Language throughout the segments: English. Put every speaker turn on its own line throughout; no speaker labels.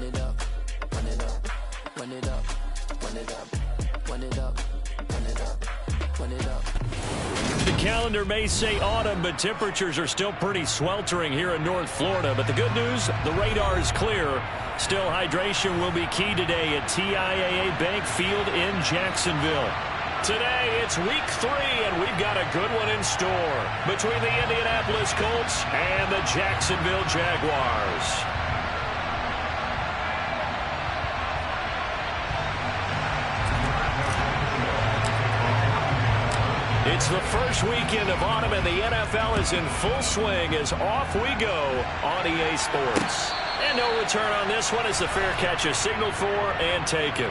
run it up, run it up, run it up, run it up, run it up, run it up, run it up.
The calendar may say autumn, but temperatures are still pretty sweltering here in North Florida. But the good news, the radar is clear. Still, hydration will be key today at TIAA Bank Field in Jacksonville. Today, it's week 3, and we've got a good one in store between the Indianapolis Colts and the Jacksonville Jaguars. It's the first weekend of autumn, and the NFL is in full swing as off we go on EA Sports. And no return on this one as the fair catch is signaled for and taken.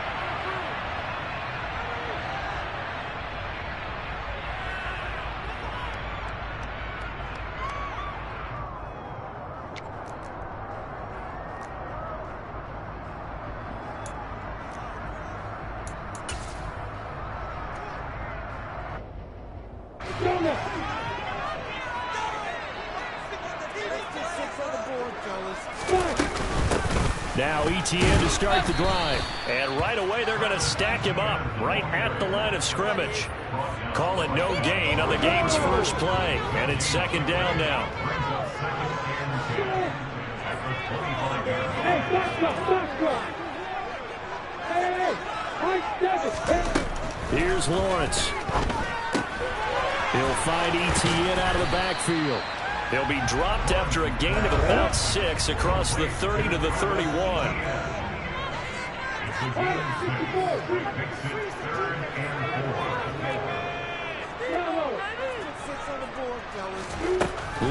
Now ETN to start the drive. And right away they're going to stack him up right at the line of scrimmage. Call it no gain on the game's first play. And it's second down now. Here's Lawrence. He'll find ETN out of the backfield. They'll be dropped after a gain of about 6 across the 30 to the 31.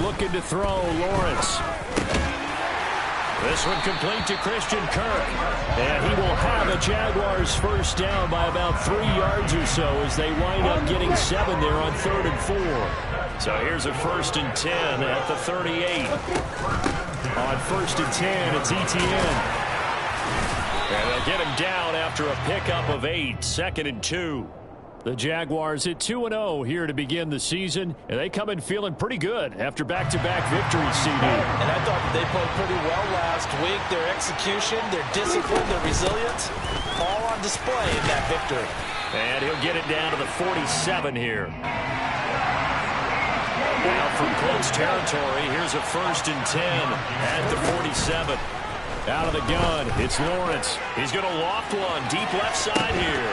Looking to throw, Lawrence. This one complete to Christian Kirk. And he will have a Jaguars first down by about 3 yards or so as they wind up getting 7 there on 3rd and 4. So here's a 1st and 10 at the 38. On 1st and 10, it's ETN. And they'll get him down after a pickup of 8, 2nd and 2. The Jaguars at 2-0 here to begin the season, and they come in feeling pretty good after back-to-back victories, CD.
And I thought that they played pretty well last week. Their execution, their discipline, their resilience, all on display in that victory.
And he'll get it down to the 47 here. Now from close territory, here's a 1st and 10 at the 47. Out of the gun, it's Lawrence. He's going to loft one deep left side here.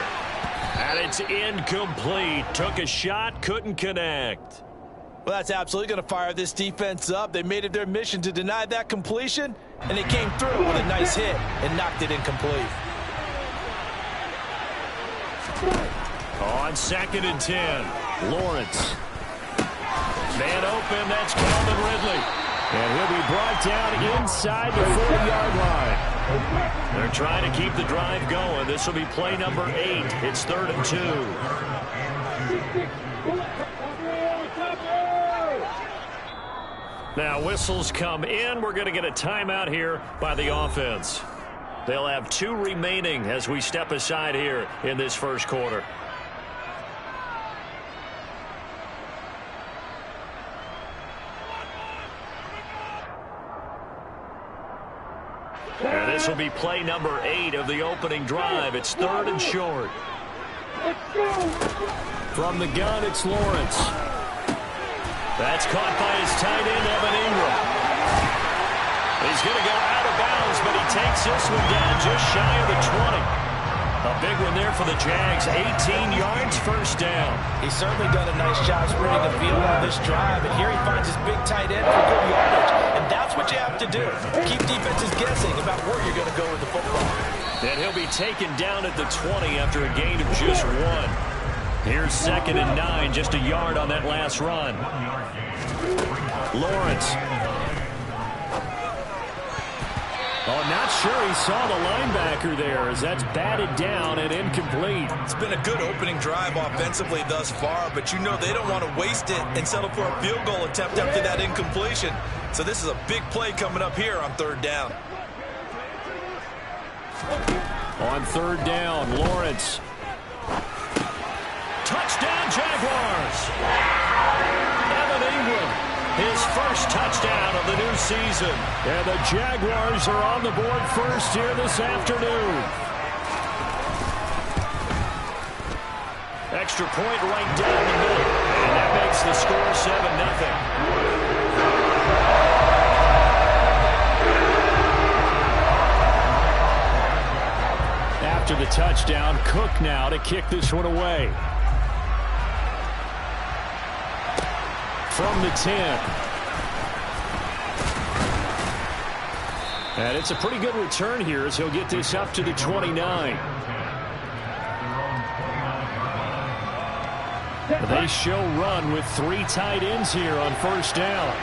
And it's incomplete. Took a shot, couldn't connect.
Well, that's absolutely going to fire this defense up. They made it their mission to deny that completion, and they came through with a nice hit and knocked it incomplete.
On 2nd and 10, Lawrence. Man open, that's Calvin Ridley. And he'll be brought down inside the 40-yard line. They're trying to keep the drive going. This will be play number 8. It's 3rd and 2. Now whistles come in. We're going to get a timeout here by the offense. They'll have 2 remaining as we step aside here in this first quarter. And this will be play number 8 of the opening drive. It's 3rd and short. From the gun, it's Lawrence. That's caught by his tight end, Evan Ingram. He's going to go out of bounds, but he takes this one down just shy of the 20. A big one there for the Jags. 18 yards, first down.
He's certainly done a nice job spreading the field on this drive, and here he finds his big tight end for good yardage. And that's what you have to do. Keep defenses guessing about where you're going to go with the football.
And he'll be taken down at the 20 after a gain of just 1. Here's 2nd and 9, just a yard on that last run. Lawrence. Oh, not sure he saw the linebacker there as that's batted down and incomplete.
It's been a good opening drive offensively thus far, but you know they don't want to waste it and settle for a field goal attempt after that incompletion. So this is a big play coming up here on 3rd down.
On 3rd down, Lawrence. Touchdown, Jaguars! Evan Ingram his first touchdown of the new season. And the Jaguars are on the board first here this afternoon. Extra point right down the middle. And that makes the score 7-0. After the touchdown, Cook now to kick this one away. From the 10. And it's a pretty good return here as he'll get this up to the 29. They show run with 3 tight ends here on first down.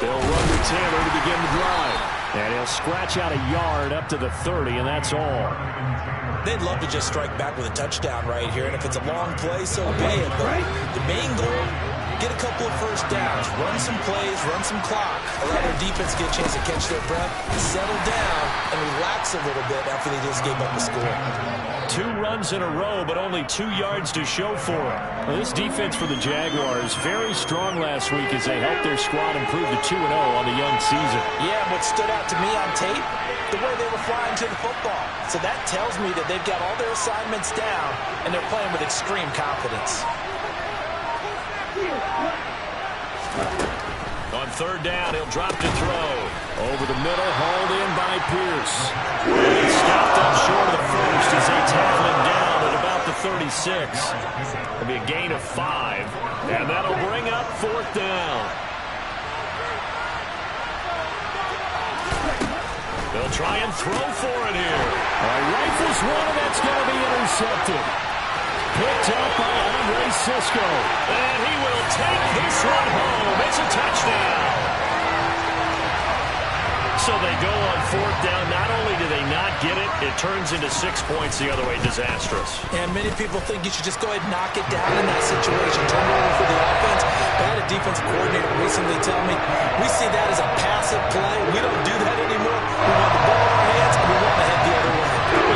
They'll run the 10 to begin the drive. And he'll scratch out a yard up to the 30, and that's all.
They'd love to just strike back with a touchdown right here, and if it's a long play, so be it. But the main goal, get a couple of first downs, run some plays, run some clock, allow their defense to get a chance to catch their breath, settle down, and relax a little bit after they just gave up a score.
2 runs in a row, but only 2 yards to show for it. Well, this defense for the Jaguars, very strong last week as they helped their squad improve to 2-0 on the young season.
Yeah, what stood out to me on tape, the way they were flying to the football. So that tells me that they've got all their assignments down, and they're playing with extreme confidence.
On third down, he'll drop to throw. Over the middle, hauled in by Pierce. He stopped up short of the first as they tackle him down at about the 36. It'll be a gain of 5, and that'll bring up fourth down. They'll try and throw for it here. Rifles one, and that's going to be intercepted. Picked up by Andre Cisco. And he will take this one home. It's a touchdown. So they go on fourth down. Not only do they not get it, it turns into 6 points the other way. Disastrous.
And many people think you should just go ahead and knock it down in that situation. Turn it over for the offense. But I had a defensive coordinator recently tell me, we see that as a passive play. We don't do that anymore. We want the ball in our hands, and we want to head the other way.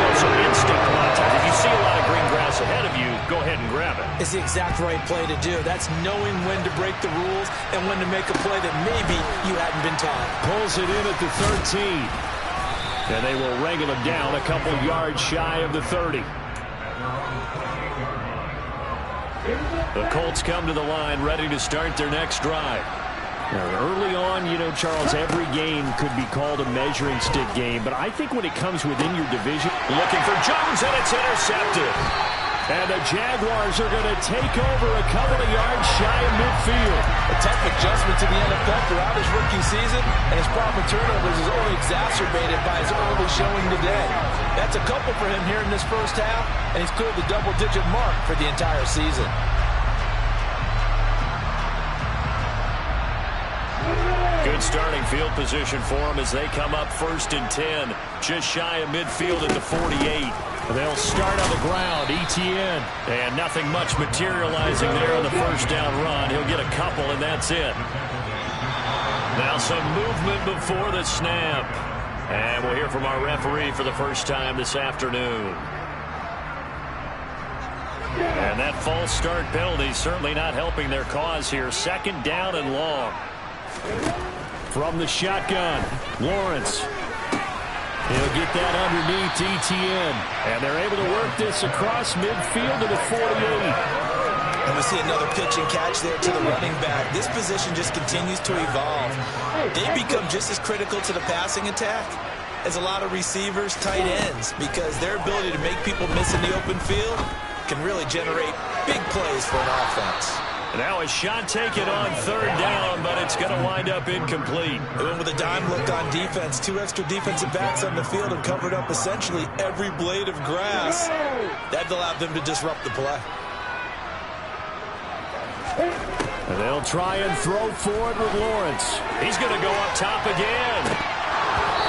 It's an instinct a lot of times. If you see a lot of green grass ahead of you, go ahead and grab it.
It's the exact right play to do. That's knowing when to break the rules and when to make a play that maybe you hadn't been taught.
Pulls it in at the 13. And they will wrangle him down a couple yards shy of the 30. The Colts come to the line ready to start their next drive. Now, early on, you know, Charles, every game could be called a measuring stick game, but I think when it comes within your division, looking for Jones, and it's intercepted. And the Jaguars are going to take over a couple of yards shy of midfield.
A tough adjustment to the NFL throughout his rookie season, and his problem with turnovers is only exacerbated by his early showing today. That's a couple for him here in this first half, and he's cleared the double-digit mark for the entire season.
Good starting field position for them as they come up first and 10, just shy of midfield at the 48. They'll start on the ground, ETN, and nothing much materializing there on the first down run. He'll get a couple, and that's it. Now some movement before the snap. And we'll hear from our referee for the first time this afternoon. And that false start penalty certainly not helping their cause here. Second down and long. From the shotgun, Lawrence. He'll get that underneath ETN. And they're able to work this across midfield to the 48.
And we see another pitch and catch there to the running back. This position just continues to evolve. They become just as critical to the passing attack as a lot of receivers, tight ends, because their ability to make people miss in the open field can really generate big plays for an offense.
Now a shot taken on third down, but it's going to wind up incomplete.
And then with a dime look on defense, 2 extra defensive backs on the field and covered up essentially every blade of grass. That allowed them to disrupt the play.
And they'll try and throw for it with Lawrence. He's going to go up top again.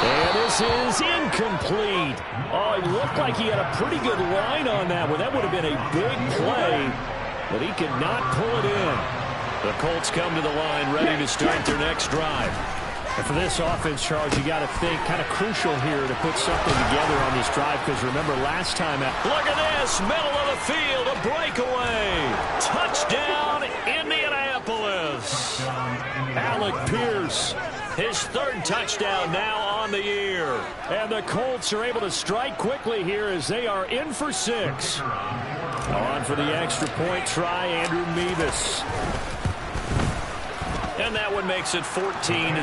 And this is incomplete. Oh, it looked like he had a pretty good line on that one. That would have been a big play. But he could not pull it in. The Colts come to the line ready to start their next drive. And for this offense, Charles, you got to think kind of crucial here to put something together on this drive, because remember last time out. Look at this, middle of the field, a breakaway. Touchdown, Indianapolis. Alec Pierce, his third touchdown now on the year. And the Colts are able to strike quickly here as they are in for 6. On for the extra point try, Andrew Mevis. And that one makes it 14-7.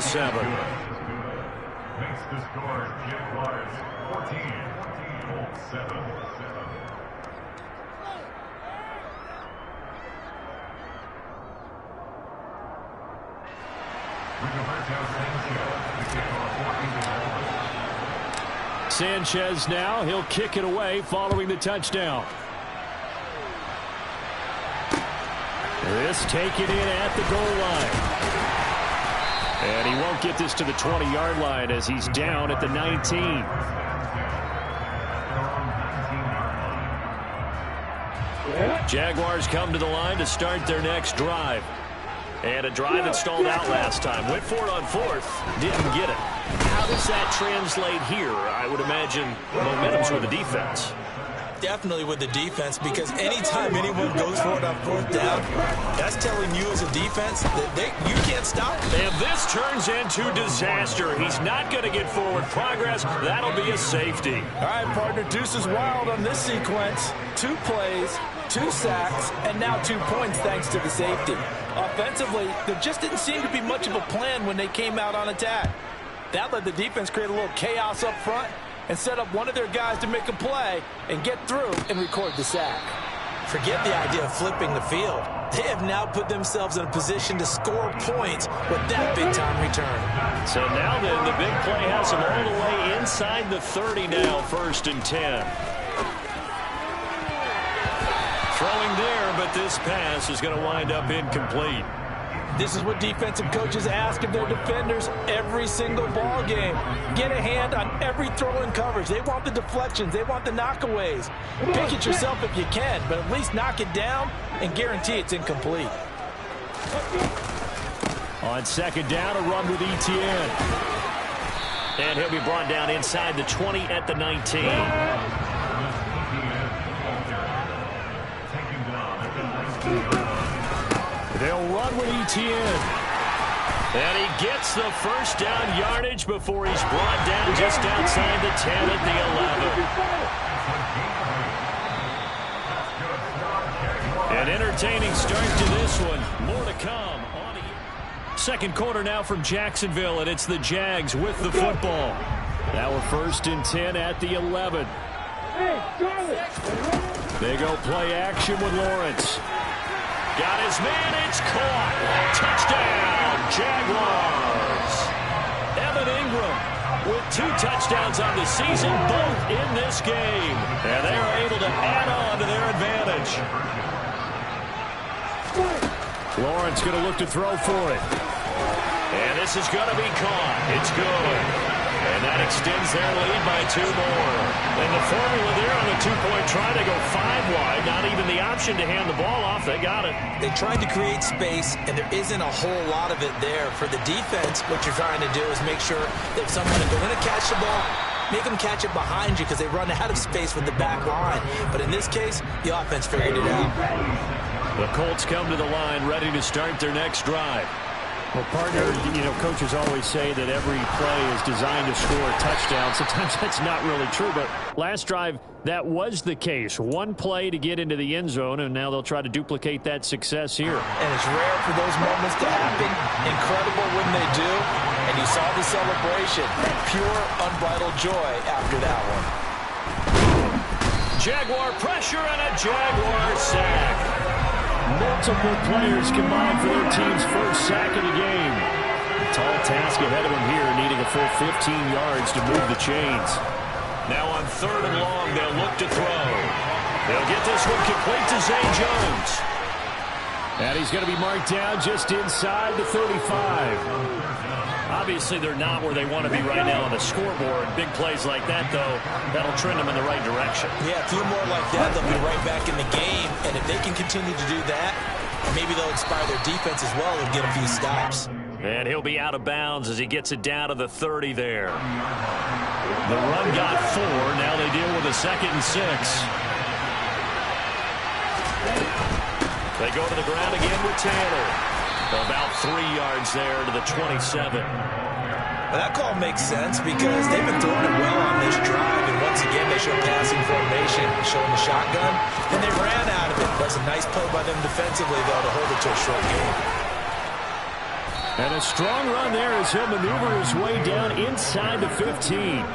Makes the score Jaguars 14, Colts 7.
Sanchez now, he'll kick it away following the touchdown. This taken in at the goal line. And he won't get this to the 20-yard line as he's down at the 19. Jaguars come to the line to start their next drive. And a drive that stalled out last time. Went for it on 4th, didn't get it. How does that translate here? I would imagine momentum's with the defense.
Definitely with the defense, because anytime anyone goes for it on 4th down, that's telling you as a defense that you can't stop them.
And this turns into disaster. He's not going to get forward progress. That'll be a safety.
All right, partner, deuce is wild on this sequence. 2 plays, 2 sacks, and now 2 points thanks to the safety. Offensively, there just didn't seem to be much of a plan when they came out on attack. That let the defense create a little chaos up front and set up one of their guys to make a play and get through and record the sack.
Forget the idea of flipping the field. They have now put themselves in a position to score points with that big-time return.
So now then, the big play has them all the way inside the 30 now, 1st and 10. Throwing there, but this pass is going to wind up incomplete.
This is what defensive coaches ask of their defenders every single ball game. Get a hand on every throw in coverage. They want the deflections. They want the knockaways. Pick it yourself if you can, but at least knock it down and guarantee it's incomplete.
On 2nd down, a run with Etienne. And he'll be brought down inside the 20 at the 19. They'll run with Etienne. And he gets the 1st down yardage before he's brought down just outside the 10 at the 11. An entertaining start to this one. More to come. On the 2nd quarter now from Jacksonville, and it's the Jags with the football. Now we're 1st and 10 at the 11. They go play action with Lawrence. Got his man, it's caught. Touchdown, Jaguars. Evan Ingram with 2 touchdowns on the season, both in this game. And they are able to add on to their advantage. Lawrence going to look to throw for it. And this is going to be caught. It's good. And that extends their lead by 2 more. And the formula there on the 2-point try to go 5 wide. Not even the option to hand the ball off. They got it.
They tried to create space, and there isn't a whole lot of it there. For the defense, what you're trying to do is make sure that someone, if they're going to catch the ball, make them catch it behind you because they run out of space with the back line. But in this case, the offense figured it out.
The Colts come to the line ready to start their next drive. Well, partner, coaches always say that every play is designed to score a touchdown. Sometimes that's not really true, but last drive, that was the case. 1 play to get into the end zone, and now they'll try to duplicate that success here.
And it's rare for those moments to happen. Incredible when they do. And you saw the celebration. Pure, unbridled joy after that one.
Jaguar pressure and a Jaguar sack. Multiple players combined for their team's 1st sack of the game. Tall task ahead of them here, needing a full 15 yards to move the chains. Now on 3rd and long, they'll look to throw. They'll get this one complete to Zay Jones. And he's going to be marked down just inside the 35. Obviously, they're not where they want to be right now on the scoreboard. Big plays like that, though, that'll trend them in the right direction.
Yeah, a few more like that, they'll be right back in the game. And if they can continue to do that, maybe they'll inspire their defense as well and get a few stops.
And he'll be out of bounds as he gets it down to the 30 there. The run got 4. Now they deal with a 2nd and 6. They go to the ground again with Taylor. About 3 yards there to the 27.
Well, that call makes sense because they've been throwing it well on this drive, and once again they show passing formation, showing the shotgun, and they ran out of it. That's a nice play by them defensively, though, to hold it to a short game.
And a strong run there as he'll maneuver his way down inside the 15.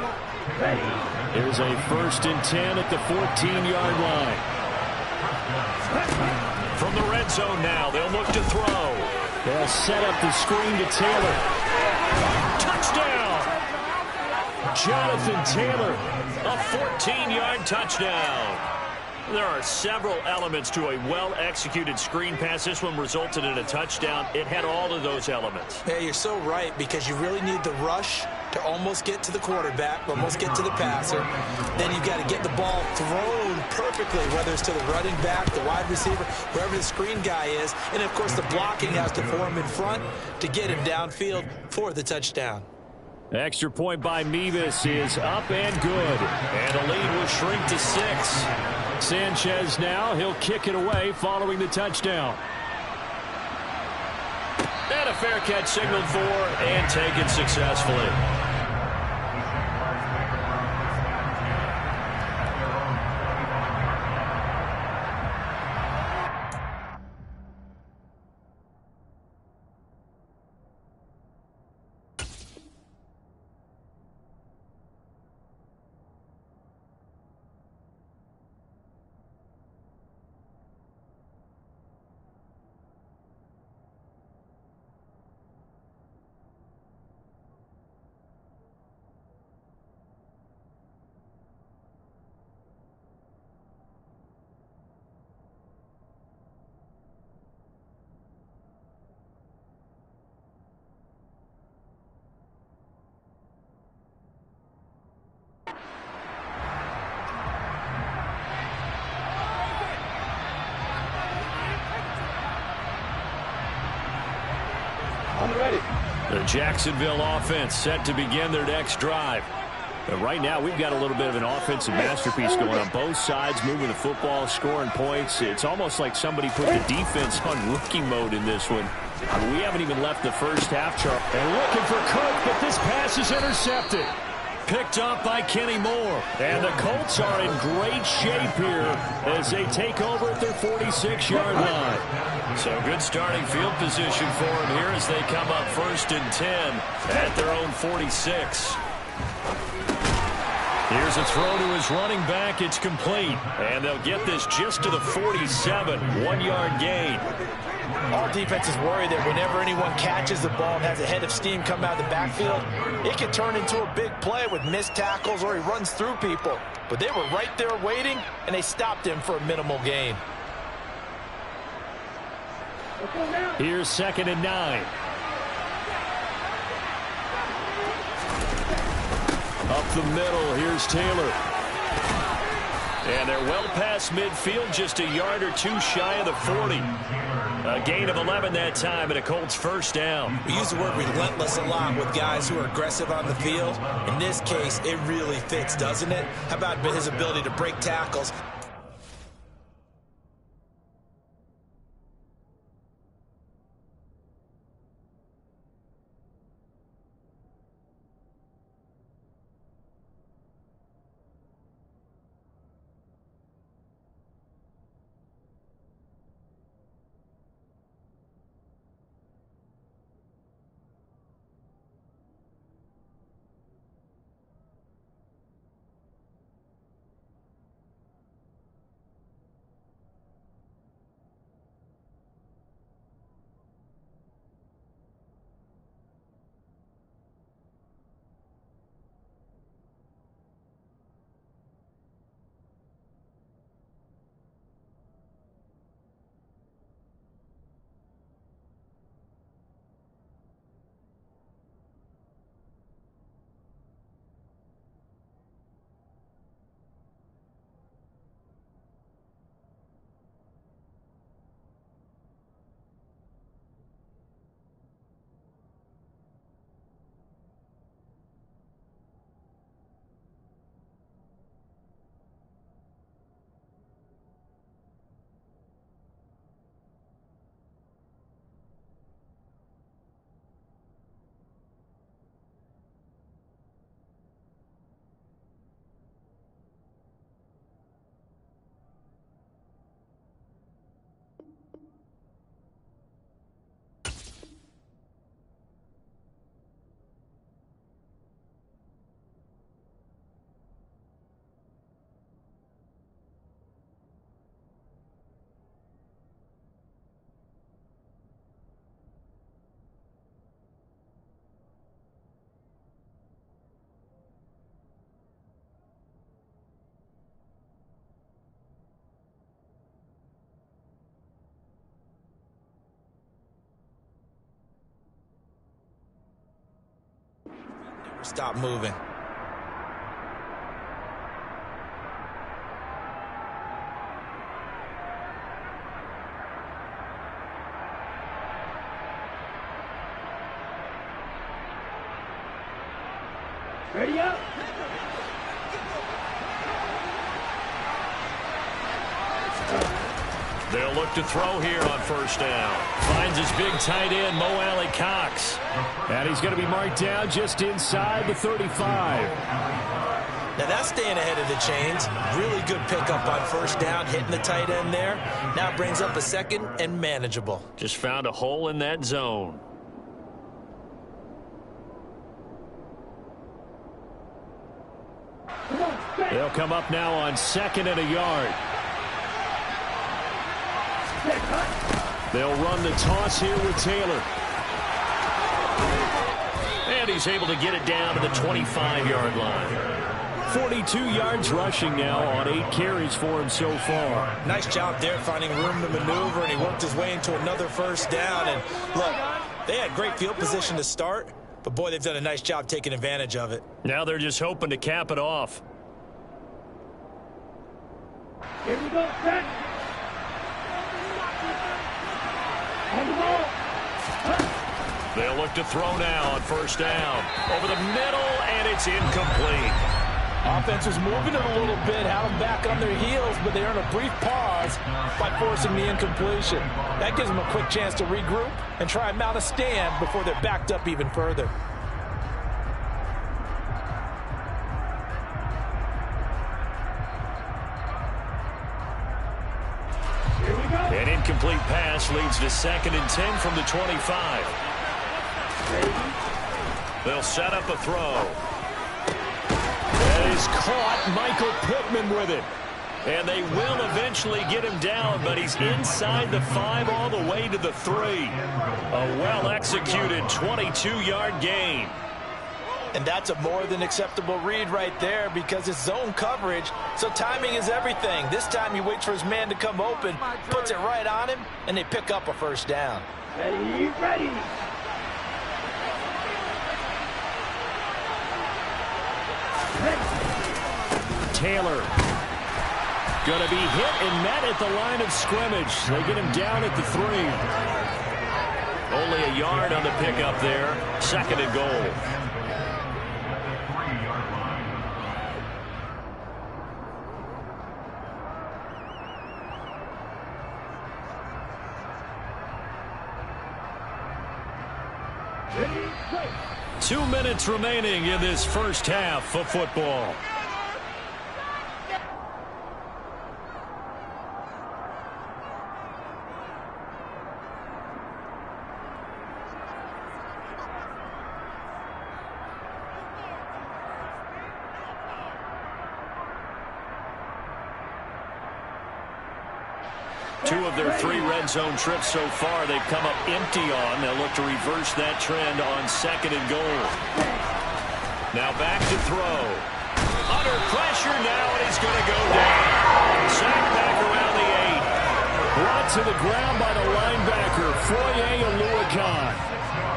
Here's a 1st and 10 at the 14-yard line. From the red zone now, they'll look to throw. They'll set up the screen to Taylor. Touchdown! Jonathan Taylor, a 14-yard touchdown. There are several elements to a well-executed screen pass. This one resulted in a touchdown. It had all of those elements.
Yeah, you're so right, because you really need the rush to almost get to the quarterback, almost get to the passer. Then you've got to get the ball thrown perfectly, whether it's to the running back, the wide receiver, wherever the screen guy is. And, of course, the blocking has to form in front to get him downfield for the touchdown.
Extra point by Mevis is up and good. And the lead will shrink to 6. Sanchez now, he'll kick it away following the touchdown. And a fair catch signaled for and taken successfully. The Jacksonville offense set to begin their next drive. But right now, we've got a little bit of an offensive masterpiece going on both sides, moving the football, scoring points. It's almost like somebody put the defense on rookie mode in this one. We haven't even left the first half, Charles. And looking for Cook, but this pass is intercepted. Picked up by Kenny Moore. And the Colts are in great shape here as they take over at their 46-yard line. So good starting field position for them here as they come up 1st and 10 at their own 46. Here's a throw to his running back. It's complete. And they'll get this just to the 47. 1-yard gain.
Our defense is worried that whenever anyone catches the ball and has a head of steam come out of the backfield, it can turn into a big play with missed tackles or he runs through people. But they were right there waiting, and they stopped him for a minimal gain.
Here's 2nd and 9. Up the middle, here's Taylor. And they're well past midfield, just a yard or two shy of the 40. A gain of 11 that time, and a Colts 1st down.
We use the word relentless a lot with guys who are aggressive on the field. In this case, it really fits, doesn't it? How about his ability to break tackles? Stop moving.
Ready up.
They'll look to throw here on first down. Finds his big tight end, Mo Alley Cox. And he's going to be marked down just inside the 35.
Now that's staying ahead of the chains. Really good pickup on first down, hitting the tight end there. Now brings up a second and manageable.
Just found a hole in that zone. They'll come up now on second and a yard. They'll run the toss here with Taylor. And he's able to get it down to the 25-yard line. 42 yards rushing now on 8 carries for him so far.
Nice job there finding room to maneuver, and he worked his way into another first down. And look, they had great field position to start, but boy, they've done a nice job taking advantage of it.
Now they're just hoping to cap it off.
Here we go, set. On the ball.
They'll look to throw now on first down. Over the middle, and it's incomplete.
Offense was moving it a little bit, had them back on their heels, but they earned a brief pause by forcing the incompletion. That gives them a quick chance to regroup and try and mount a stand before they're backed up even further.
An incomplete pass leads to 2nd and 10 from the 25. They'll set up a throw. That is caught. Michael Pittman with it. And they will eventually get him down, but he's inside the 5 all the way to the 3. A well-executed 22-yard gain.
And that's a more than acceptable read right there because it's zone coverage, so timing is everything. This time he waits for his man to come open, puts it right on him, and they pick up a first down.
Ready, ready.
Taylor going to be hit and met at the line of scrimmage. They get him down at the 3. Only a yard on the pickup there. 2nd and goal.
3-yard line.
Ready, go.
2 minutes remaining in this first half of football. Two of their 3 red zone trips so far, they've come up empty on. They'll look to reverse that trend on 2nd and goal. Now back to throw. Under pressure now, and he's going to go down. Sacked back around the 8. Brought to the ground by the linebacker, Foye Oluwakan.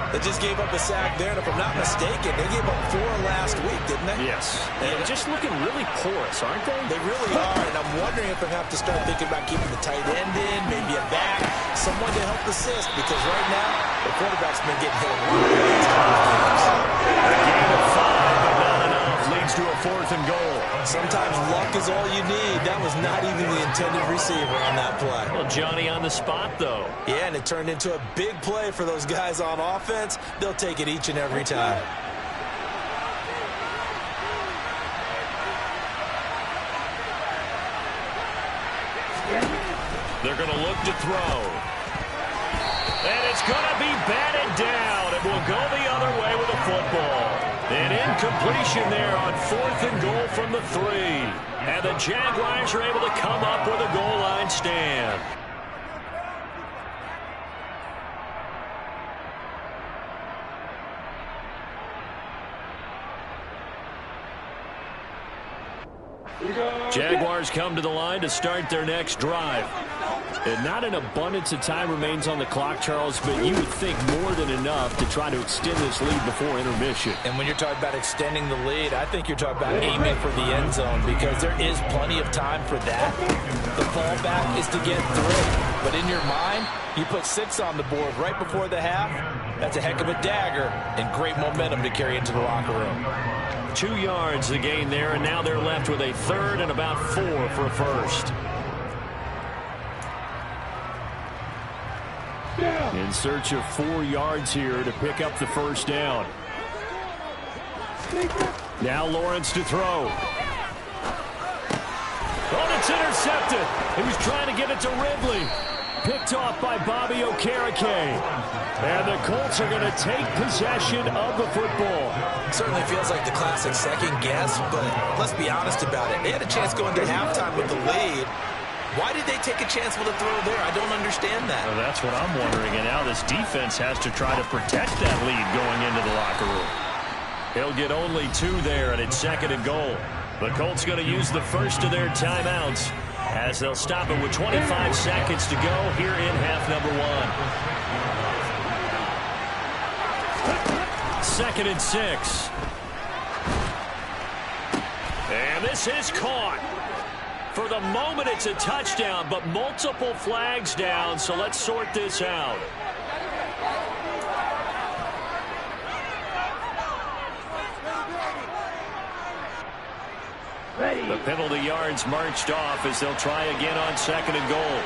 They just gave up a sack there, and if I'm not mistaken, they gave up 4 last week, didn't they?
Yes. And just looking really porous, aren't they?
They really are, and I'm wondering if they have to start thinking about keeping the tight end in, maybe a back, someone to help assist, because right now, the quarterback's been getting hit a lot of games.
A gain of 5, but not enough. Leads to a 4th and goal.
Sometimes luck is all you need. That was not even the intended receiver on that play.
Well, Johnny on the spot, though.
Yeah, and it turned into a big play for those guys on offense. They'll take it each and every time.
They're going to look to throw. And it's going to be batted down. It will go the other way with the football. An incompletion there on 4th and goal from the 3. And the Jaguars are able to come up with a goal line stand. Jaguars come to the line to start their next drive. And not an abundance of time remains on the clock, Charles, but you would think more than enough to try to extend this lead before intermission.
And when you're talking about extending the lead, I think you're talking about aiming for the end zone because there is plenty of time for that. The fallback is to get through. But in your mind, you put 6 on the board right before the half. That's a heck of a dagger and great momentum to carry into the locker room.
2 yards the gain there, and now they're left with a third and about 4 for a first. In search of 4 yards here to pick up the first down. Now Lawrence to throw. Oh, it's intercepted. He was trying to get it to Ridley. Picked off by Bobby Okereke. And the Colts are going to take possession of the football.
Certainly feels like the classic second guess, but let's be honest about it. They had a chance going to halftime with the lead. Why did they take a chance with a throw there? I don't understand that.
Well, that's what I'm wondering. And now this defense has to try to protect that lead going into the locker room. He'll get only 2 there, and it's second and goal. The Colts going to use the first of their timeouts as they'll stop it with 25 seconds to go here in half number 1. Second and 6. And this is caught. For the moment, it's a touchdown, but multiple flags down, so let's sort this out. The penalty yards marched off as they'll try again on second and goal.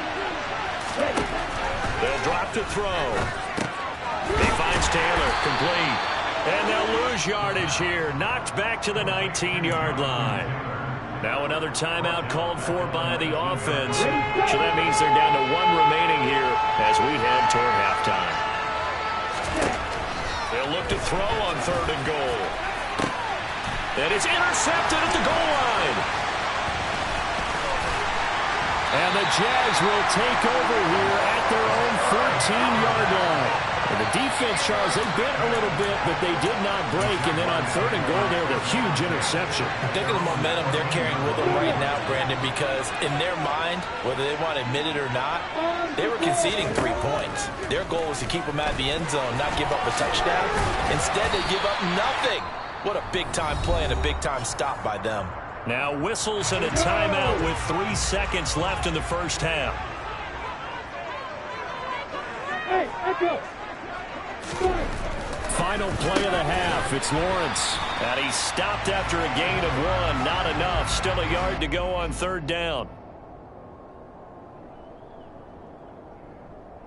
They'll drop to throw. He finds Taylor, complete. And they'll lose yardage here, knocked back to the 19-yard line. Now another timeout called for by the offense. So that means they're down to 1 remaining here as we head toward halftime. They'll look to throw on third and goal. And it's intercepted at the goal line. And the Jags will take over here at their own 14-yard line. And the defense, Charles, they bit a little bit, but they did not break. And then on third and goal, there was a huge interception.
Think of the momentum they're carrying with them right now, Brandon, because in their mind, whether they want to admit it or not, they were conceding 3 points. Their goal was to keep them out of the end zone, not give up a touchdown. Instead, they give up nothing. What a big-time play and a big-time stop by them.
Now whistles and a timeout with 3 seconds left in the first half.
Hey, echo.
Final play of the half. It's Lawrence. And he stopped after a gain of 1. Not enough. Still a yard to go on third down.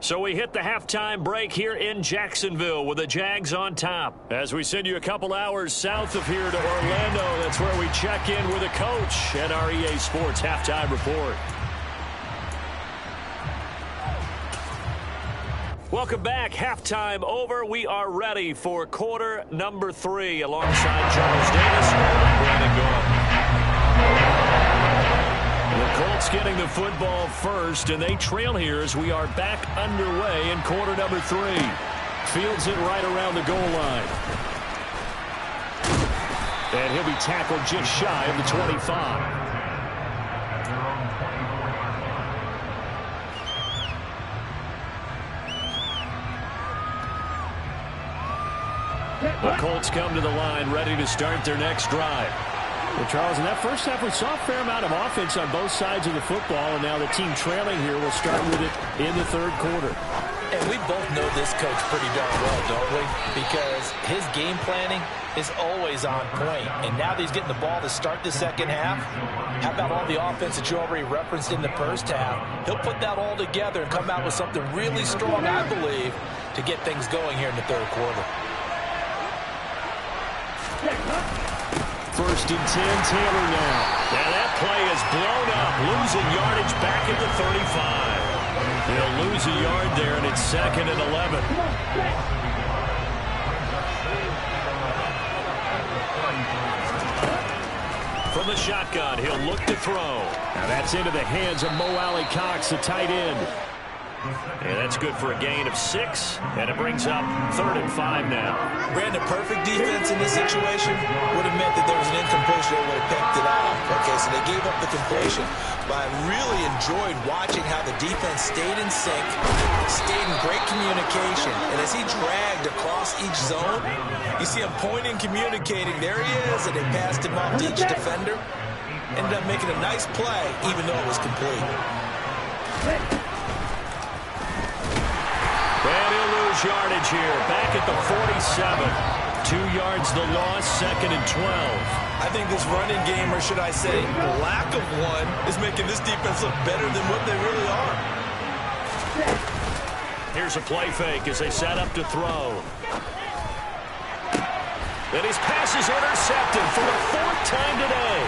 So we hit the halftime break here in Jacksonville with the Jags on top. As we send you a couple hours south of here to Orlando, that's where we check in with a coach at our EA Sports Halftime Report. Welcome back. Halftime over. We are ready for quarter number 3 alongside Charles Davis and Brandon Gorham. The Colts getting the football first, and they trail here as we are back underway in quarter number 3. Fields it right around the goal line. And he'll be tackled just shy of the 25. The Colts come to the line ready to start their next drive. Well, Charles, in that first half, we saw a fair amount of offense on both sides of the football, and now the team trailing here will start with it in the third quarter.
And we both know this coach pretty darn well, don't we? Because his game planning is always on point. And now that he's getting the ball to start the second half, how about all the offense that you already referenced in the first half? He'll put that all together and come out with something really strong, I believe, to get things going here in the third quarter.
First and 10, Taylor now. And that play is blown up, losing yardage back at the 35. He'll lose a yard there, and it's second and 11. From the shotgun, he'll look to throw. Now that's into the hands of Mo Alley Cox, the tight end. And that's good for a gain of 6, and it brings up 3rd and 5 now.
Brandon, perfect defense in this situation would have meant that there was an incompletion. They would have picked it off. Okay, so they gave up the completion. But I really enjoyed watching how the defense stayed in sync, stayed in great communication. And as he dragged across each zone, you see him pointing, communicating. There he is, and they passed him off to each defender. Ended up making a nice play, even though it was complete.
And he'll lose yardage here. Back at the 47. 2 yards the loss, 2nd and 12.
I think this running game, or should I say lack of one, is making this defense look better than what they really are.
Here's a play fake as they set up to throw. And his pass is intercepted for the 4th time today.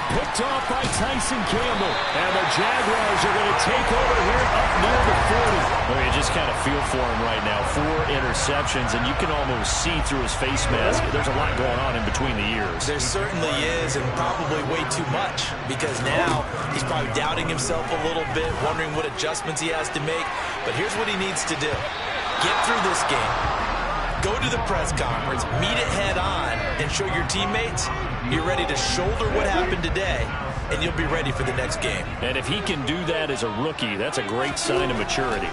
Picked off by Tyson Campbell. And the Jaguars are going to take over here up near the 40. Well, you just kind of feel for him right now. 4 interceptions, and you can almost see through his face mask. There's a lot going on in between the ears.
There certainly is, and probably way too much, because now he's probably doubting himself a little bit, wondering what adjustments he has to make. But here's what he needs to do. Get through this game. Go to the press conference, meet it head on, and show your teammates you're ready to shoulder what happened today, and you'll be ready for the next game.
And if he can do that as a rookie, that's a great sign of maturity.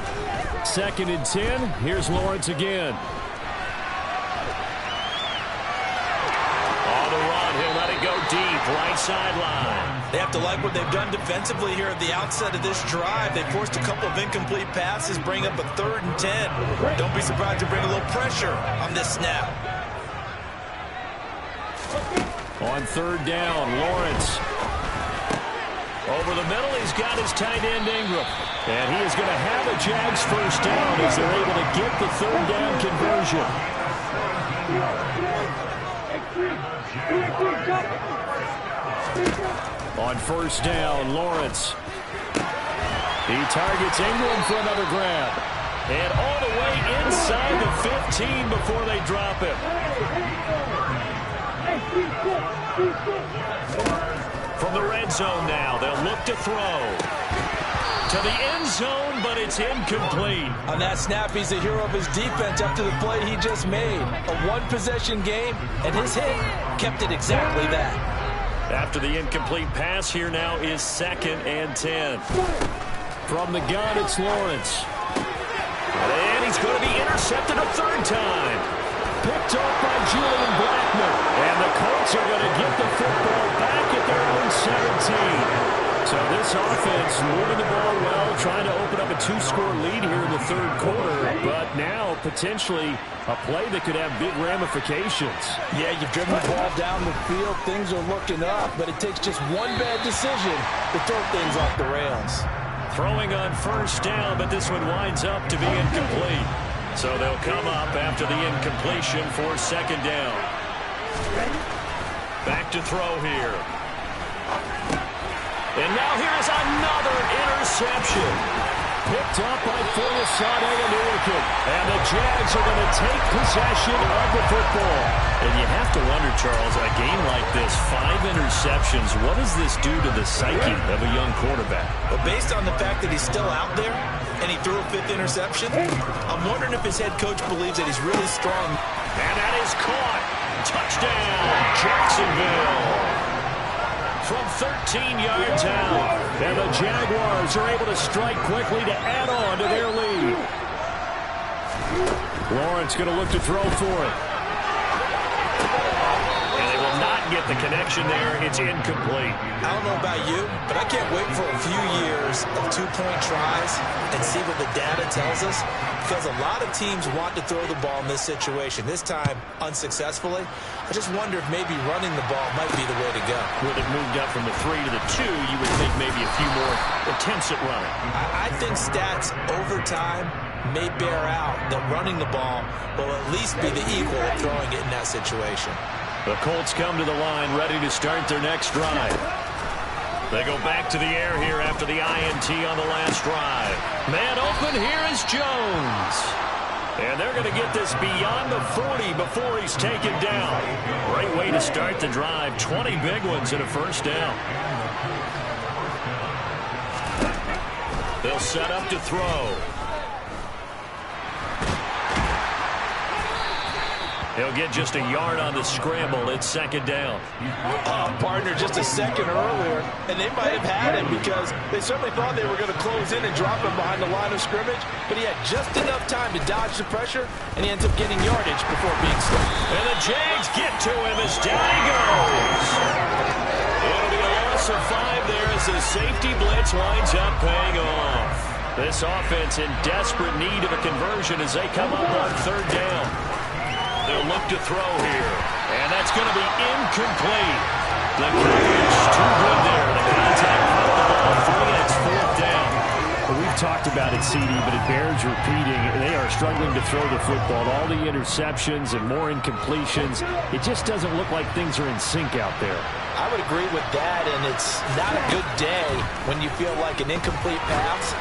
2nd and 10. Here's Lawrence again. On the run, he'll let it go deep, right sideline.
They have to like what they've done defensively here at the outset of this drive. They forced a couple of incomplete passes, bring up a 3rd and 10. Don't be surprised to bring a little pressure on this snap.
On 3rd down, Lawrence. Over the middle, he's got his tight end Ingram. And he is going to have a Jags 1st down as they're able to get the 3rd down conversion. On 1st down, Lawrence. He targets Ingram for another grab. And all the way inside the 15 before they drop him. From the red zone now, they'll look to throw. To the end zone, but it's incomplete.
On that snap, he's the hero of his defense after the play he just made. A one-possession game, and his hit kept it exactly that.
After the incomplete pass, here now is 2nd and 10. From the gun, it's Lawrence. And he's going to be intercepted a 3rd time. Picked off by Julian Blackman. And the Colts are going to get the football back at their own 17. So this offense moving the ball well, trying to open up a 2-score lead here in the 3rd quarter. But now, potentially, a play that could have big ramifications.
Yeah, you've driven the ball down the field. Things are looking up, but it takes just one bad decision to throw things off the rails.
Throwing on 1st down, but this one winds up to be incomplete. So they'll come up after the incompletion for 2nd down. Back to throw here. And now here is another interception. Picked up by Foyesade Oluokun. And the Jags are going to take possession of the football. And you have to wonder, Charles, a game like this, 5 interceptions, what does this do to the psyche of a young quarterback?
But based on the fact that he's still out there and he threw a 5th interception, I'm wondering if his head coach believes that he's really strong.
And that is caught. Touchdown, Jacksonville. From 13 yards out. And the Jaguars are able to strike quickly to add on to their lead. Lawrence going to look to throw for it. And they will not get the connection there. It's incomplete.
I don't know about you, but I can't wait for a few years of 2-point tries and see what the data tells us, because a lot of teams want to throw the ball in this situation. This time, unsuccessfully. I just wonder if maybe running the ball might be the way to go.
With it moved up from the 3 to the 2, you would think maybe a few more attempts at running.
I think stats over time may bear out that running the ball will at least be the equal of throwing it in that situation.
The Colts come to the line ready to start their next drive. They go back to the air here after the INT on the last drive. Man open, here is Jones. And they're going to get this beyond the 40 before he's taken down. Great way to start the drive. 20 big ones and a 1st down. They'll set up to throw. He'll get just a yard on the scramble. It's second down.
Partner just a second earlier, and they might have had him because they certainly thought they were going to close in and drop him behind the line of scrimmage, but he had just enough time to dodge the pressure, and he ends up getting yardage before being stopped.
And the Jags get to him as down he goes. It'll be a loss of 5 there as the safety blitz winds up paying off. This offense in desperate need of a conversion as they come up on third down. They'll look to throw here, and that's going to be incomplete. The coverage too good there. The contact caught the ball free, and it's fourth down.
Well, we've talked about it, CD, but it bears repeating. They are struggling to throw the football. All the interceptions and more incompletions. It just doesn't look like things are in sync out there.
I would agree with that, and it's not a good day when you feel like an incomplete pass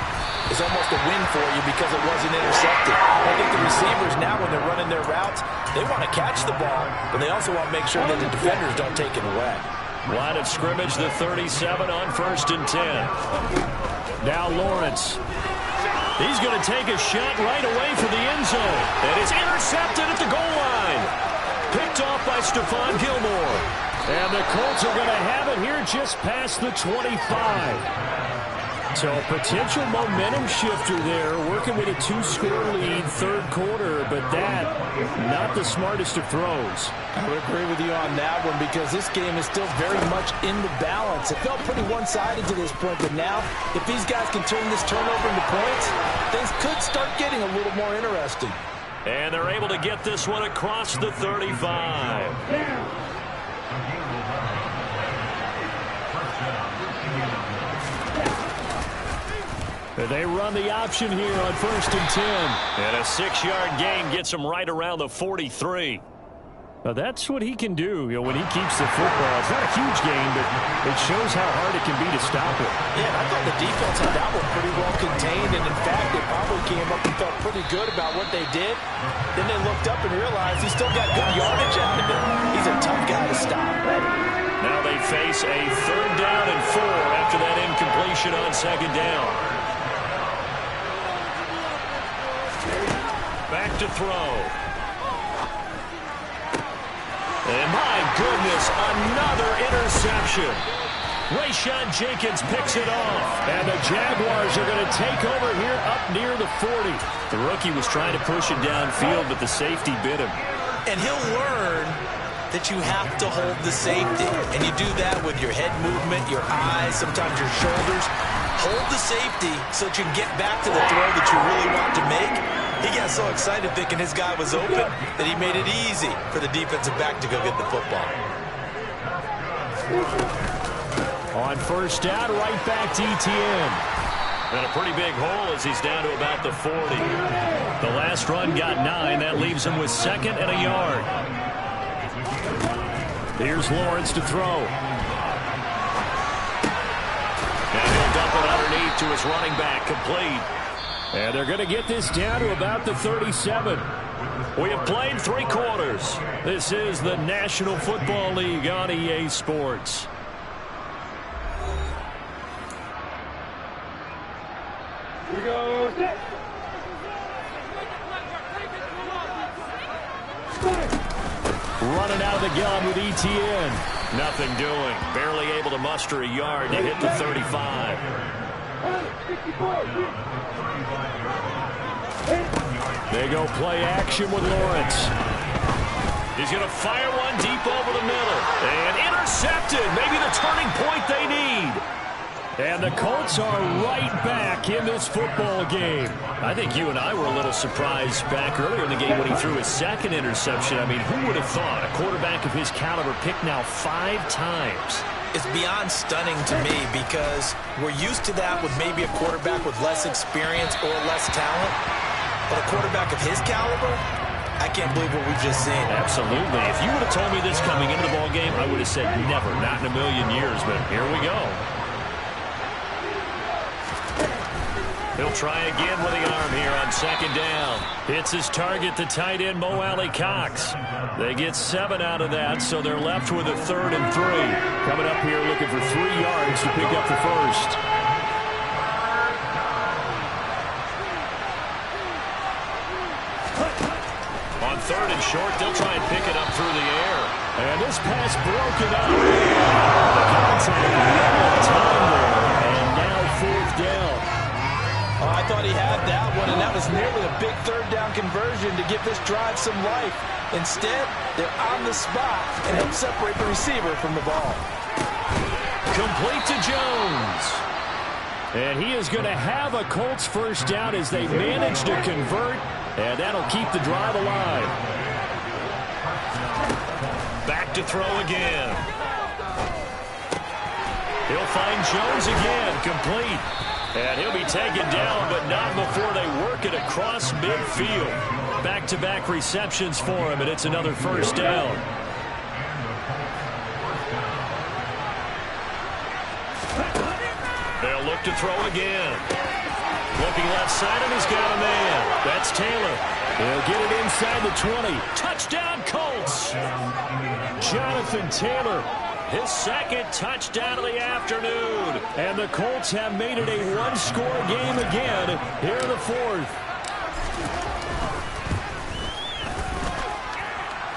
is almost a win for you because it wasn't intercepted. I think the receivers now, when they're running their routes, they want to catch the ball, but they also want to make sure that the defenders don't take it away.
Line of scrimmage, the 37 on 1st and 10.
Now Lawrence.
He's going to take a shot right away for the end zone. And it's intercepted at the goal line. Picked off by Stephon Gilmore.
And the Colts are going to have it here just past the 25. So potential momentum shifter there, working with a 2-score lead, third quarter, but that, not the smartest of throws.
I would agree with you on that one because this game is still very much in the balance. It felt pretty one-sided to this point, but now, if these guys can turn this turnover into points, things could start getting a little more interesting.
And they're able to get this one across the 35.
They run the option here on 1st and 10.
And a 6-yard gain gets them right around the 43.
Now that's what he can do, when he keeps the football. It's not a huge gain, but it shows how hard it can be to stop it.
Yeah, I thought the defense had that one pretty well contained, and in fact, they probably came up and felt pretty good about what they did. Then they looked up and realized he still got good yardage out of it. He's a tough guy to stop.
Now they face a 3rd down and 4 after that incompletion on 2nd down. Back to throw. And my goodness, another interception. Rayshawn Jenkins picks it off.
And the Jaguars are going to take over here up near the 40.
The rookie was trying to push it downfield, but the safety bit him.
And he'll learn that you have to hold the safety. And you do that with your head movement, your eyes, sometimes your shoulders. Hold the safety so that you can get back to the throw that you really want to make. He got so excited thinking his guy was open that he made it easy for the defensive back to go get the football.
On 1st down, right back to Etienne.
And a pretty big hole as he's down to about the 40. The last run got 9. That leaves him with 2nd and a yard.
Here's Lawrence to throw.
And he'll dump it underneath to his running back, complete.
And they're going to get this down to about the 37.
We have played 3 quarters.
This is the National Football League on EA Sports.
Here we go.
Running out of the gun with Etienne.
Nothing doing. Barely able to muster a yard to hit the 35.
They go play action with Lawrence.
He's going to fire one deep over the middle. And intercepted. Maybe the turning point they need.
And the Colts are right back in this football game.
I think you and I were a little surprised back earlier in the game when he threw his 2nd interception. I mean, who would have thought a quarterback of his caliber picked now 5 times?
It's beyond stunning to me because we're used to that with maybe a quarterback with less experience or less talent. But a quarterback of his caliber, I can't believe what we've just seen.
Absolutely. If you would have told me this coming into the ball game, I would have said never, not in a million years. But here we go. He'll try again with the arm here on 2nd down.
Hits his target, the tight end, Mo Alley-Cox.
They get 7 out of that, so they're left with a 3rd and 3.
Coming up here looking for 3 yards to pick up the first.
short. They'll try and pick it up through the air. And this pass broken up. The contact time there. And now fourth down.
Oh, I thought he had that one, and that was nearly a big third down conversion to give this drive some life. Instead, they're on the spot and help separate the receiver from the ball.
Complete to Jones. And he is going to have a Colts first down as they manage to convert, and that'll keep the drive alive. Back to throw again. He'll find Jones again, complete. And he'll be taken down, but not before they work it across midfield. Back-to-back receptions for him, and it's another first down. They'll look to throw again. Looking left side, and he's got a man. That's Taylor. He'll get it inside the 20. Touchdown, Colts! Jonathan Taylor, his second touchdown of the afternoon. And the Colts have made it a one-score game again here in the fourth.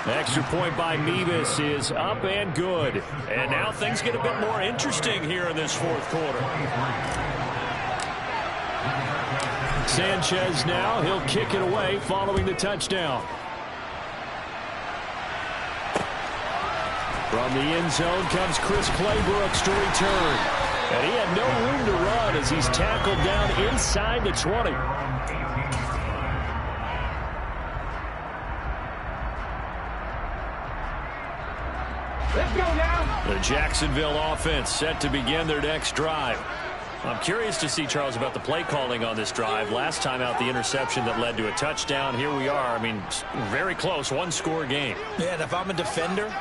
Extra point by Mevis is up and good. And now things get a bit more interesting here in this fourth quarter. Sanchez now, he'll kick it away following the touchdown. From the end zone comes Chris Claybrooks to return. And he had no room to run as he's tackled down inside the 20.
Let's go now.
The Jacksonville offense set to begin their next drive. I'm curious to see, Charles, about the play calling on this drive. Last time out, the interception that led to a touchdown. Here we are. I mean, very close, one-score game.
Yeah, and if I'm a defender,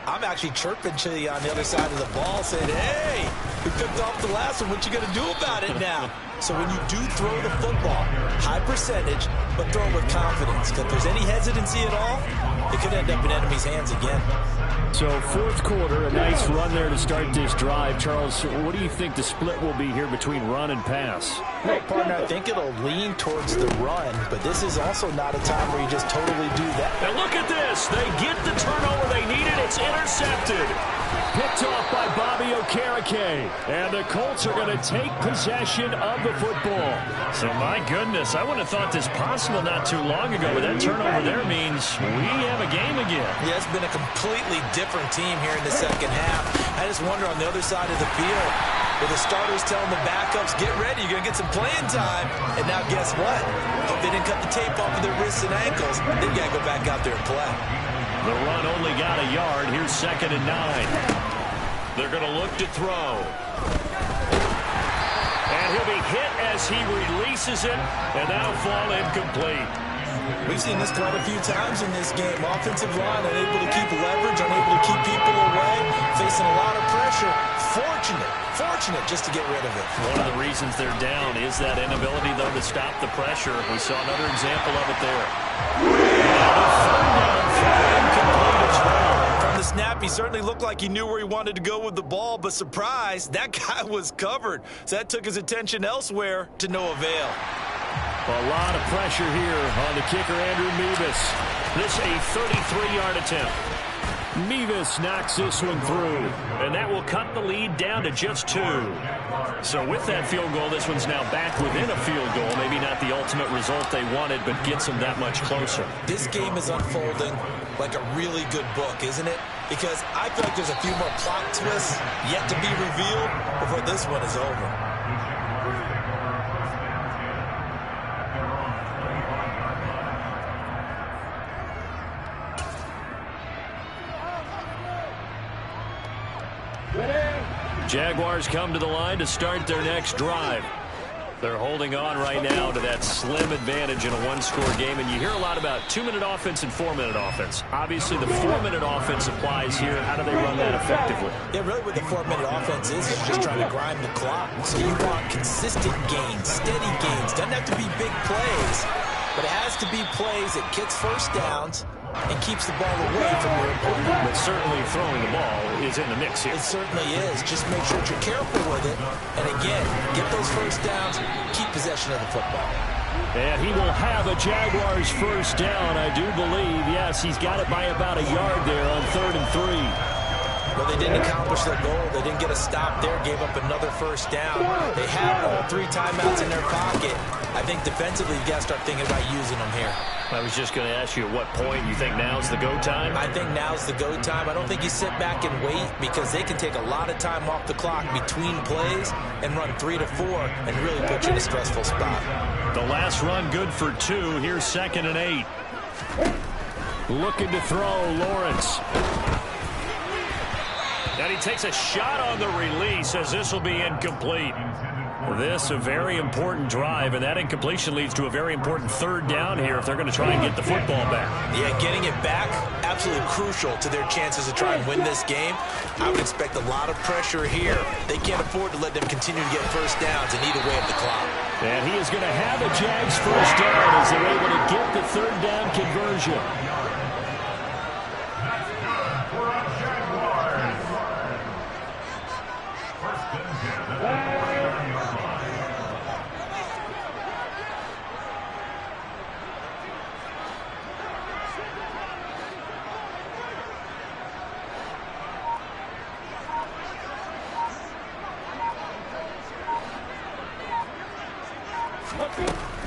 I'm actually chirping to you on the other side of the ball saying, hey, we picked off the last one. What you going to do about it now? So when you do throw the football, high percentage, but throw it with confidence. Because if there's any hesitancy at all, it could end up in enemy's hands again.
So fourth quarter, a nice run there to start this drive. Charles, what do you think the split will be here between run and pass?
Well, partner, I think it'll lean towards the run, but this is also not a time where you just totally do that.
And look at this. They get the turnover they needed. It's intercepted. Picked off by Bobby Okereke. And the Colts are going to take possession of the football. So, my goodness, I wouldn't have thought this possible not too long ago, but that turnover there means we have a game again.
Yeah, it's been a completely different team here in the second half. I just wonder on the other side of the field, where the starters telling the backups, get ready, you're going to get some playing time. And now guess what? If they didn't cut the tape off of their wrists and ankles, they got to go back out there and play.
The run only got a yard. Here's 2nd and 9. They're going to look to throw. And he'll be hit as he releases it, and that'll fall incomplete.
We've seen this quite a few times in this game. Offensive line unable to keep leverage, unable to keep people away, facing a lot of pressure. Fortunate just to get rid of it.
One of the reasons they're down is that inability, though, to stop the pressure. We saw another example of it there.
From the snap, he certainly looked like he knew where he wanted to go with the ball, but surprise, that guy was covered. So that took his attention elsewhere to no avail.
A lot of pressure here on the kicker, Andrew Mevis. This a 33-yard attempt. Mevis knocks this one through, and that will cut the lead down to just 2. So with that field goal, this one's now back within a field goal. Maybe not the ultimate result they wanted, but gets them that much closer.
This game is unfolding like a really good book, isn't it? Because I feel like there's a few more plot twists yet to be revealed before this one is over.
Jaguars come to the line to start their next drive. They're holding on right now to that slim advantage in a one-score game, and you hear a lot about 2-minute offense and 4-minute offense. Obviously, the 4-minute offense applies here. How do they run that effectively?
Yeah, really what the 4-minute offense is just trying to grind the clock. So you want consistent gains, steady gains. Doesn't have to be big plays, but it has to be plays that gets first downs and keeps the ball away from your opponent.
But certainly throwing the ball is in the mix here.
It certainly is. Just make sure that you're careful with it. And again, get those first downs, keep possession of the football.
And he will have a Jaguars first down, I do believe. Yes, he's got it by about a yard there on 3rd and 3.
Well, they didn't accomplish their goal. They didn't get a stop there, gave up another first down. They have all 3 timeouts in their pocket. I think defensively you got to start thinking about using them here.
I was just going to ask you at what point you think now's the go time?
I think now's the go time. I don't think you sit back and wait because they can take a lot of time off the clock between plays and run 3 to 4 and really put you in a stressful spot.
The last run good for 2. Here's 2nd and 8. Looking to throw, Lawrence. And he takes a shot on the release as this will be incomplete. This a very important drive, and that incompletion leads to a very important 3rd down here if they're going to try and get the football back.
Yeah, getting it back, absolutely crucial to their chances to try and win this game. I would expect a lot of pressure here. They can't afford to let them continue to get first downs and eat away at the clock.
And he is going to have a Jags first down as they're able to get the 3rd down conversion.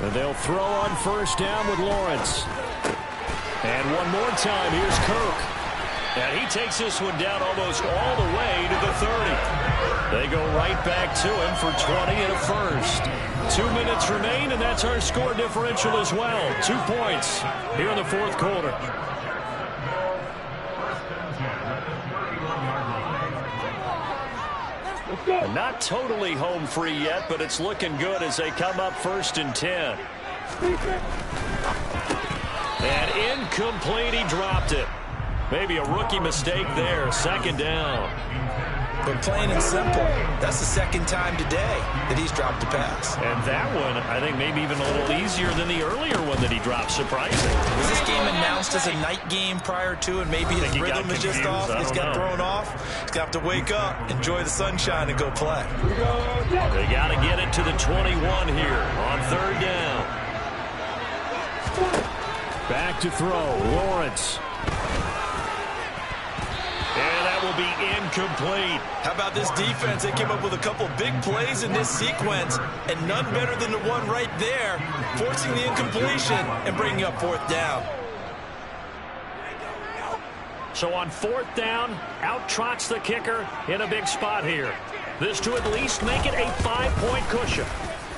And they'll throw on first down with Lawrence. And one more time, here's Kirk. And he takes this one down almost all the way to the 30. They go right back to him for 20 and a first. 2 minutes remain, and that's our score differential as well. 2 points here in the 4th quarter. Not totally home free yet, but it's looking good as they come up 1st and 10. And incomplete, he dropped it. Maybe a rookie mistake there. 2nd down.
But plain and simple, that's the 2nd time today that he's dropped a pass.
And that one, I think, maybe even a little easier than the earlier one that he dropped, surprising.
Was this game announced as a night game prior to, and maybe his rhythm is just off? He's got thrown off. He's got to wake up, enjoy the sunshine, and go play.
They got to get it to the 21 here on 3rd down. Back to throw, Lawrence. And that will be incomplete.
How about this defense? They came up with a couple big plays in this sequence, and none better than the one right there, forcing the incompletion and bringing up 4th down.
So on 4th down, out trots the kicker in a big spot here. This to at least make it a 5-point cushion.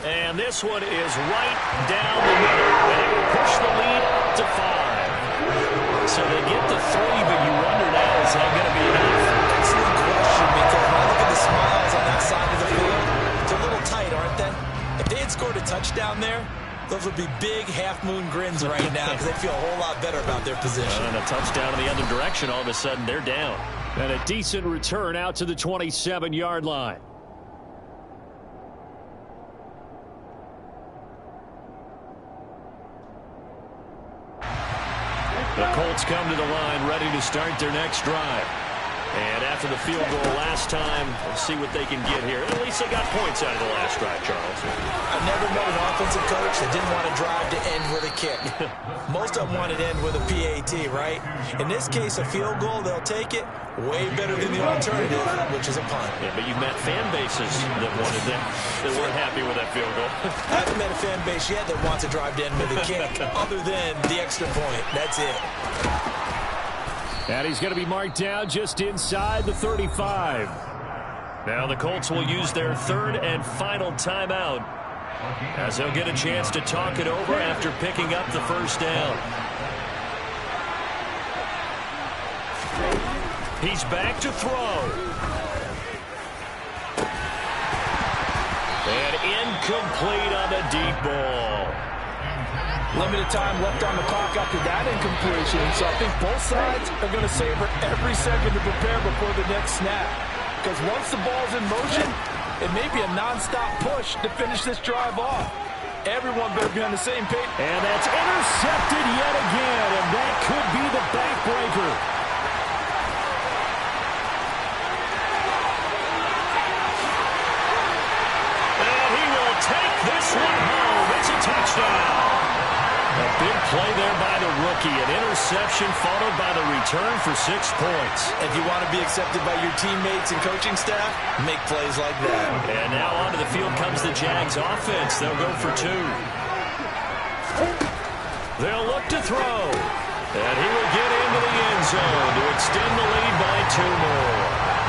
And this one is right down the middle. And it will push the lead up to 5. So they get the 3, but you wonder now, is that going to be enough?
Excellent question, because when I look at the smiles on that side of the field, it's a little tight, aren't they? If they had scored a touchdown there, those would be big half-moon grins right now because they feel a whole lot better about their position.
And a touchdown in the other direction, all of a sudden they're down. And a decent return out to the 27-yard line. The Colts come to the line ready to start their next drive. And after the field goal last time, we'll see what they can get here. At least they got points out of the last drive, Charles.
I've never met an offensive coach that didn't want to drive to end with a kick. Most of them wanted to end with a PAT, right? In this case, a field goal, they'll take it. Way better than the alternative, which is a punt.
Yeah, but you've met fan bases that wanted that, that weren't happy with that field goal.
I haven't met a fan base yet that wants to drive to end with a kick, other than the extra point. That's it.
And he's going to be marked down just inside the 35. Now the Colts will use their 3rd and final timeout as they'll get a chance to talk it over after picking up the first down. He's back to throw. And incomplete on the deep ball.
Limited time left on the clock after that incompletion, so I think both sides are going to savor every second to prepare before the next snap. Because once the ball's in motion, it may be a non-stop push to finish this drive off. Everyone better be on the same page.
And that's intercepted yet again, and that could be the backbreaker. And he will take this one home. It's a touchdown. play there by the rookie. An interception followed by the return for 6 points.
If you want to be accepted by your teammates and coaching staff, make plays like that.
And now onto the field comes the Jags offense. They'll go for 2. They'll look to throw. And he will get into the end zone to extend the lead by 2 more.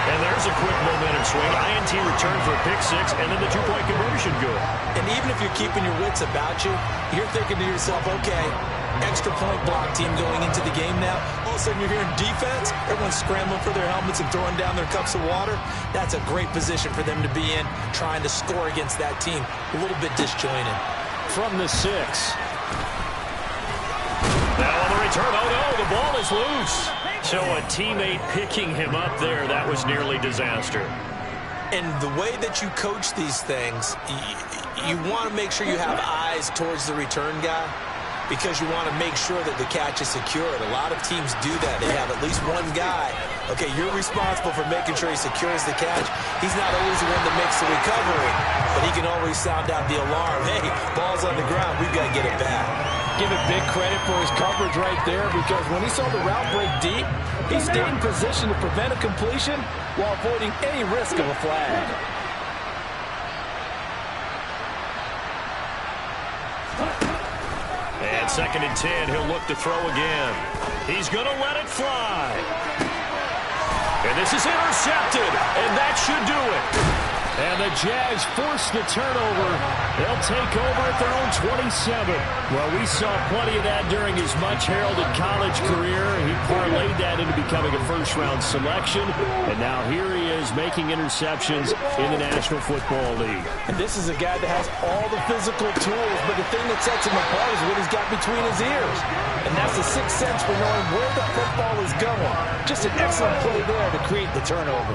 And there's a quick momentum swing. INT return for a pick 6, and then the 2-point conversion good.
And even if you're keeping your wits about you, you're thinking to yourself, okay, extra point block team going into the game now. All of a sudden you're hearing defense. Everyone's scrambling for their helmets and throwing down their cups of water. That's a great position for them to be in, trying to score against that team. A little bit disjointed.
From the 6. Now on the return, oh no, the ball is loose. So a teammate picking him up there, that was nearly disaster.
And the way that you coach these things, you want to make sure you have eyes towards the return guy because you want to make sure that the catch is secured. A lot of teams do that. They have at least one guy. Okay, you're responsible for making sure he secures the catch. He's not always the one that makes the recovery, but he can always sound out the alarm. Hey, ball's on the ground. We've got to get it back.
Give it big credit for his coverage right there because when he saw the route break deep, he stayed in position to prevent a completion while avoiding any risk of a flag.
And 2nd and 10, he'll look to throw again. He's going to let it fly. And this is intercepted, and that should do it. And the Jags force the turnover. They'll take over at their own 27. Well, we saw plenty of that during his much-heralded college career. He parlayed that into becoming a first-round selection. And now here he is making interceptions in the National Football League.
And this is a guy that has all the physical tools, but the thing that sets him apart is what he's got between his ears. And that's the sixth sense for knowing where the football is going. Just an excellent play there to create the turnover.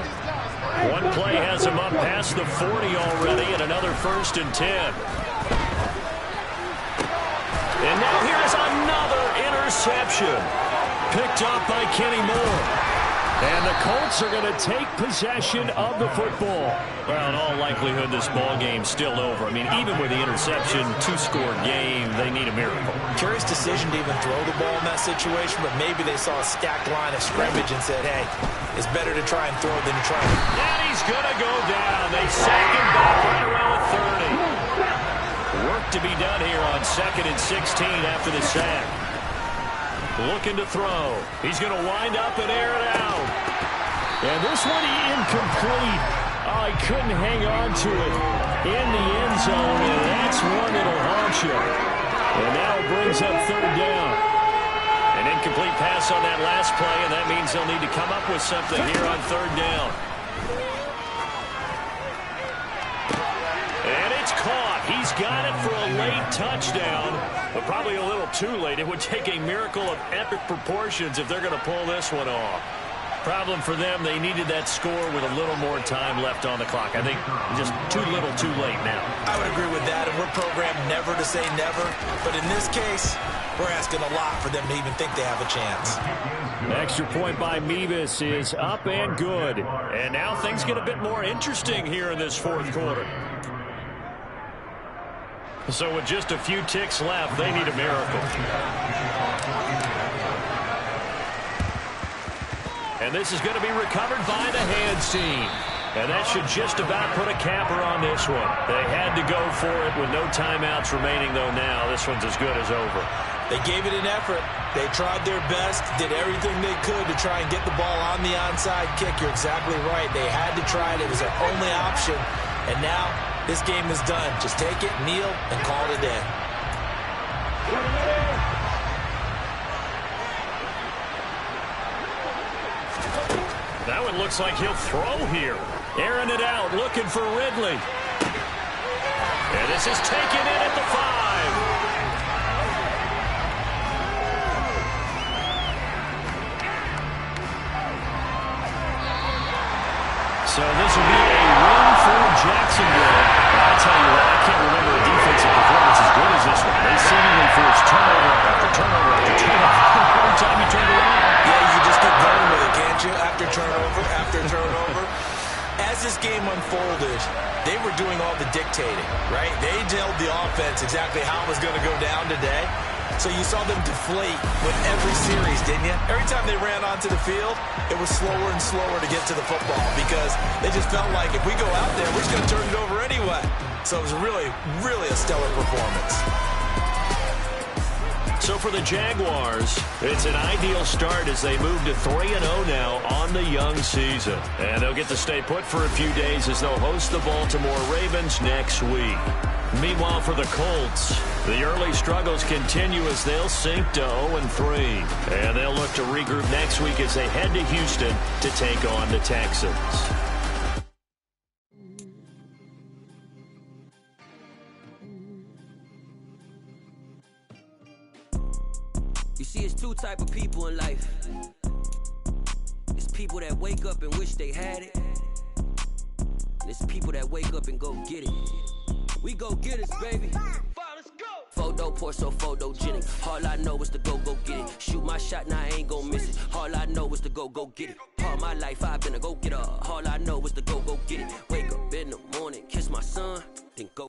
One play has him up past the 40 already, and another 1st and 10. And now here's another interception. Picked off by Kenny Moore. And the Colts are going to take possession of the football. Well, in all likelihood, this ball game's still over. I mean, even with the interception, 2-score game, they need a miracle.
Curious decision to even throw the ball in that situation, but maybe they saw a stacked line of scrimmage and said, hey, it's better to try and throw than to try and...
And he's going to go down. They sack him back right around the 30. Work to be done here on 2nd and 16 after the sack. Looking to throw. He's going to wind up and air it out. And this one incomplete. Oh, he couldn't hang on to it in the end zone, and that's one that'll haunt you. And now it brings up 3rd down. An incomplete pass on that last play, and that means they'll need to come up with something here on 3rd down. And it's caught. He's got it for a late touchdown, but probably a little too late. It would take a miracle of epic proportions if they're going to pull this one off. Problem for them, they needed that score with a little more time left on the clock. I think just too little too late now.
I would agree with that, and we're programmed never to say never. But in this case, we're asking a lot for them to even think they have a chance.
Extra point by Mevis is up and good. And now things get a bit more interesting here in this 4th quarter. So with just a few ticks left, they need a miracle. And this is going to be recovered by the hands team. And that should just about put a capper on this one. They had to go for it with no timeouts remaining, though now this one's as good as over.
They gave it an effort. They tried their best, did everything they could to try and get the ball on the onside kick. You're exactly right. They had to try it. It was their only option. And now this game is done. Just take it, kneel, and call it a day.
That one looks like he'll throw here. Airing it out, looking for Ridley. And this is taken in at the 5. So this will be a win for Jacksonville. I'll tell you what, I can't remember a defensive performance as good as this one. They seemingly forced turnover after turnover after turnover. Every time you turn around.
Yeah, you just keep going with it, can't you? After turnover. As this game unfolded, they were doing all the dictating, right? They told the offense exactly how it was going to go down today. So you saw them deflate with every series, didn't you? Every time they ran onto the field, it was slower and slower to get to the football because they just felt like if we go out there, we're just going to turn it over anyway. So it was really, really a stellar performance.
So for the Jaguars, it's an ideal start as they move to 3-0 now on the young season. And they'll get to stay put for a few days as they'll host the Baltimore Ravens next week. Meanwhile, for the Colts, the early struggles continue as they'll sink to 0-3. And they'll look to regroup next week as they head to Houston to take on the Texans.
You see, it's two type of people in life. It's people that wake up and wish they had it. And it's people that wake up and go get it. We go get it, baby. Let's go. Photo poor, so photogenic. All I know is to go get it. Shoot my shot, now I ain't gon' miss it. All I know is to go get it. All my life I've been a go-getter. All I know is to go get it.